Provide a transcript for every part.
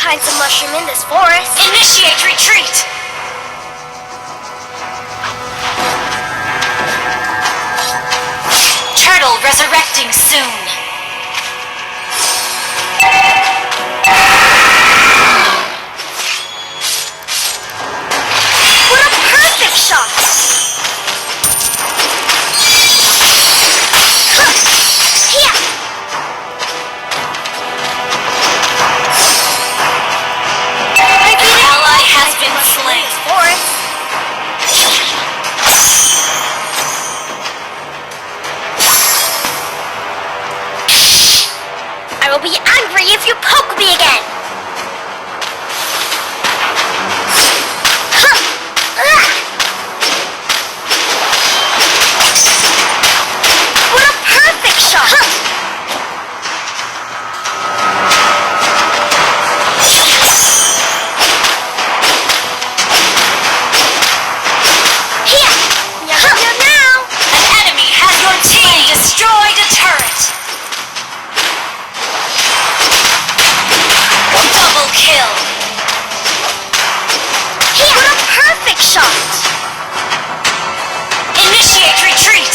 kinds of mushroom in this forest. Initiate retreat! Turtle resurrecting soon. What a perfect shot! I will be angry if you poke me again! What a perfect shot! An enemy has your team destroyed a turret! Double kill! What a perfect shot! Initiate retreat!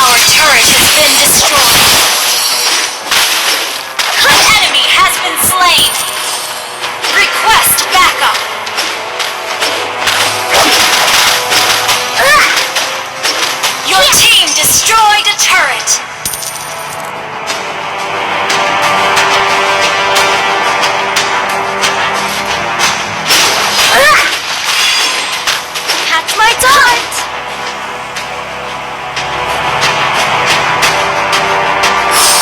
Our turret has been destroyed. An enemy has been slain. Request backup. Your team destroyed a turret. Catch my dart!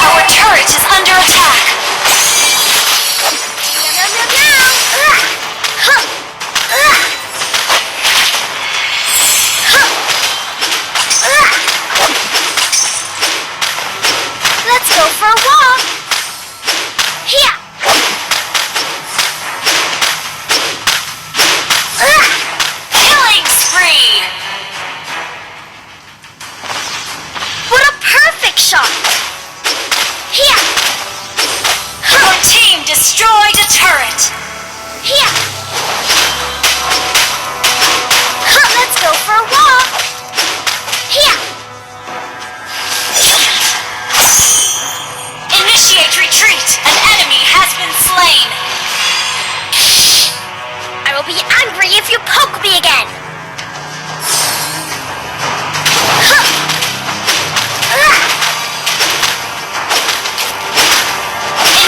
Our turret is under attack. Let's go for a walk! Here! Killing spree. What a perfect shot! Here! Your team destroyed a turret. Here! Let's go for a walk! Here! Initiate retreat. An enemy has been slain. I will be angry if you poke me again!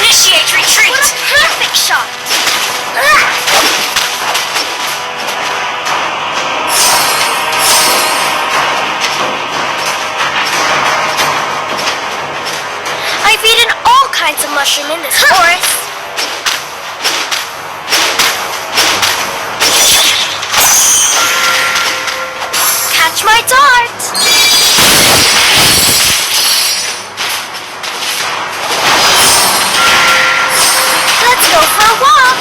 Initiate retreat. What a perfect shot! I've eaten all kinds of mushroom in this forest. Catch my dart! Let's go for a walk!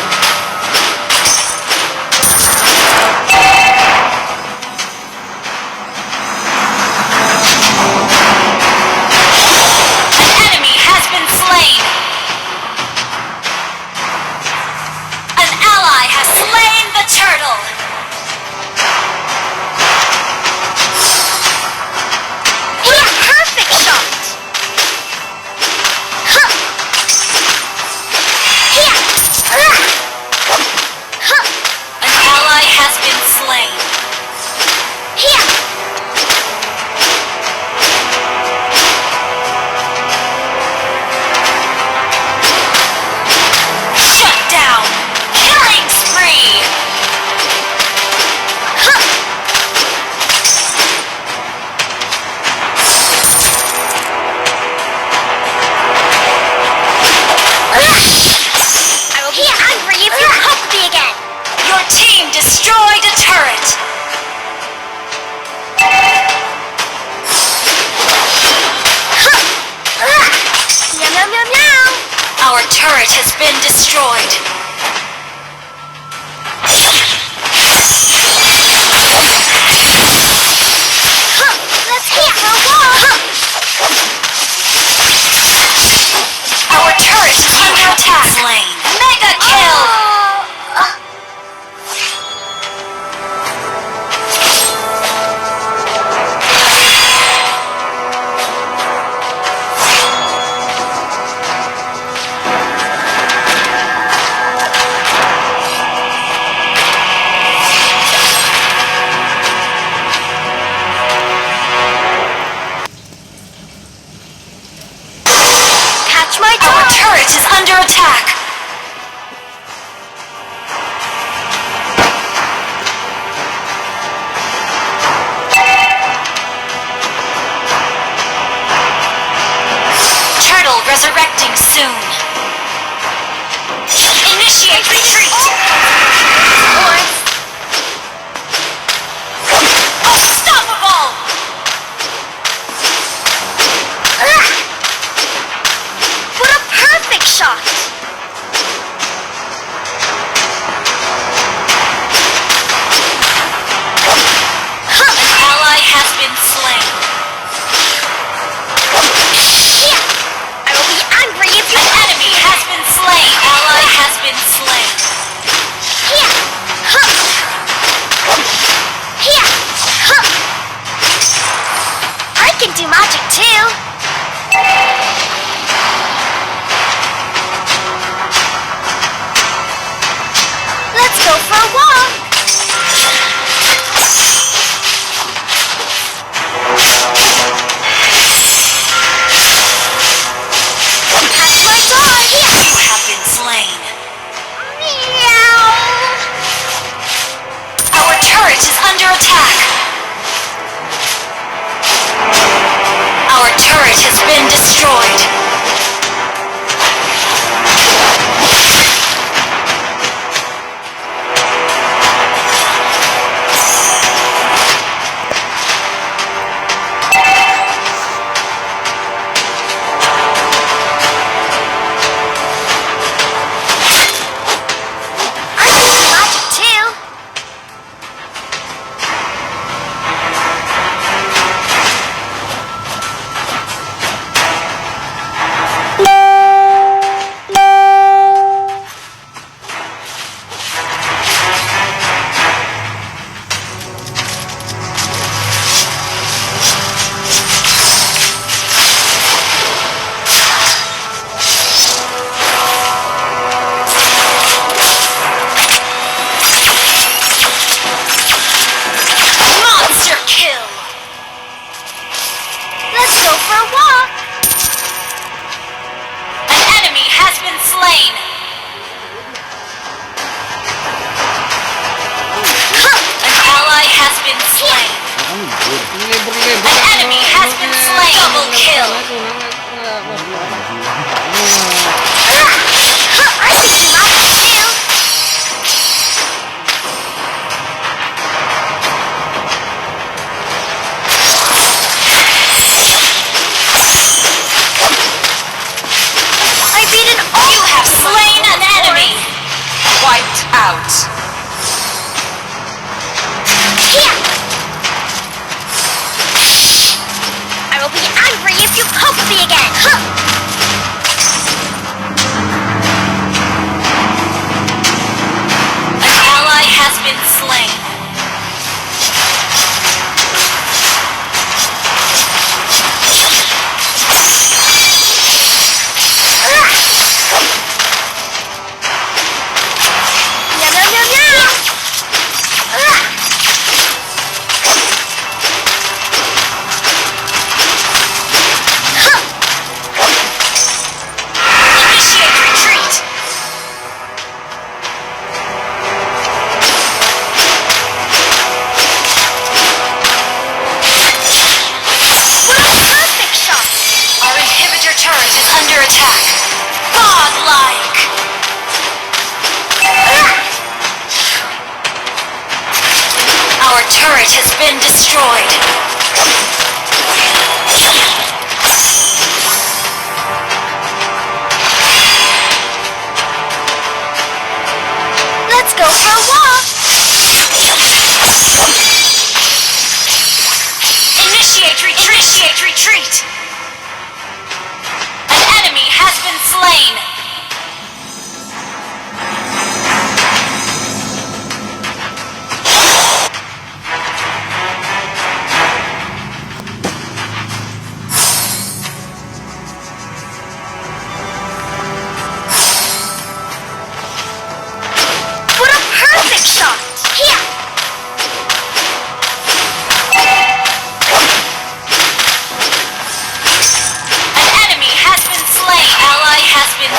An enemy has been slain. An ally has slain the turtle. What a perfect shot! Here! An ally has been slain. Here! Shut down. Killing spree. I will be angry if you poke me again! Your team destroyed a turret. Yum yum yum yum! Our turret has been destroyed. Let's go for a walk! Our turret under attack. Turtle resurrecting soon. Initiate retreat. Unstoppable. What a perfect shot! An ally has been slain. Yeah! I will be angry if you... An enemy has been slain. Ally has been slain. Yeah! Huh! Yeah! Huh! I can do magic too! Let's go for a walk! Catch my dog! Yeah! You have been slain. Meow! Our turret is under attack. Our turret has been destroyed. I can do magic too! Monster kill. Let's go for a walk! An enemy has been slain. An ally has been slain. An enemy has been slain. Double kill. I can do magic too! I beat an You have slain an enemy. Wiped out. Here! I will be angry if you poke me again! Huh! An ally has been slain. Yum, yum, yum, yum! Initiate retreat. What a perfect shot! Our inhibitor turret is under attack. Godlike. Our turret has been destroyed. Let's go for a walk! Initiate retreat. Initiate retreat. An enemy has been slain. What a perfect shot! Here! An enemy has been slain. Ally has been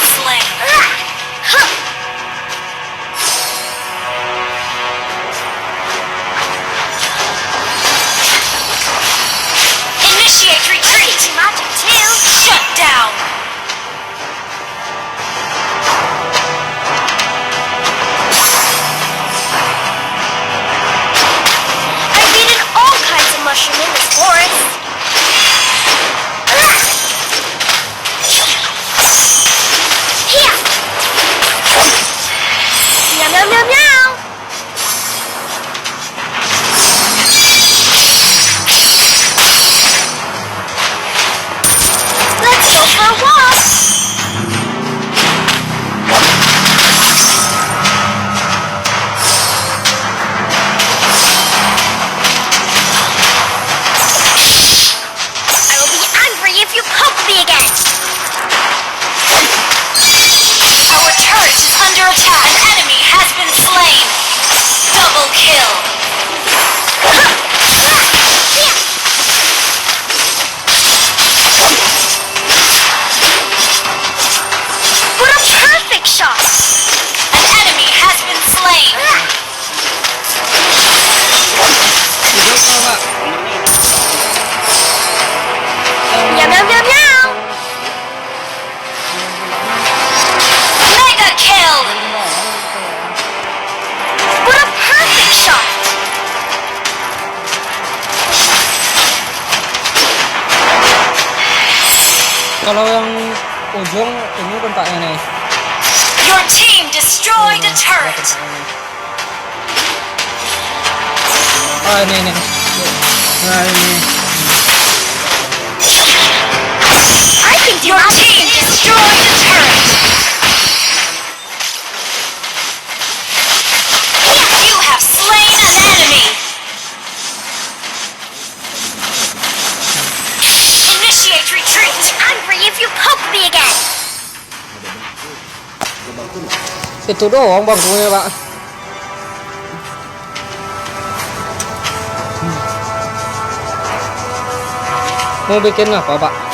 ujung ini kontaknya nih. Your team destroyed a turret. Ah ini. Nah ini. I can do Your that. team destroyed a turret. You have slain an enemy. Initiate retreat. Angry if you poke me again. Itu doang bangkunya pak. Mau bikin apa pak?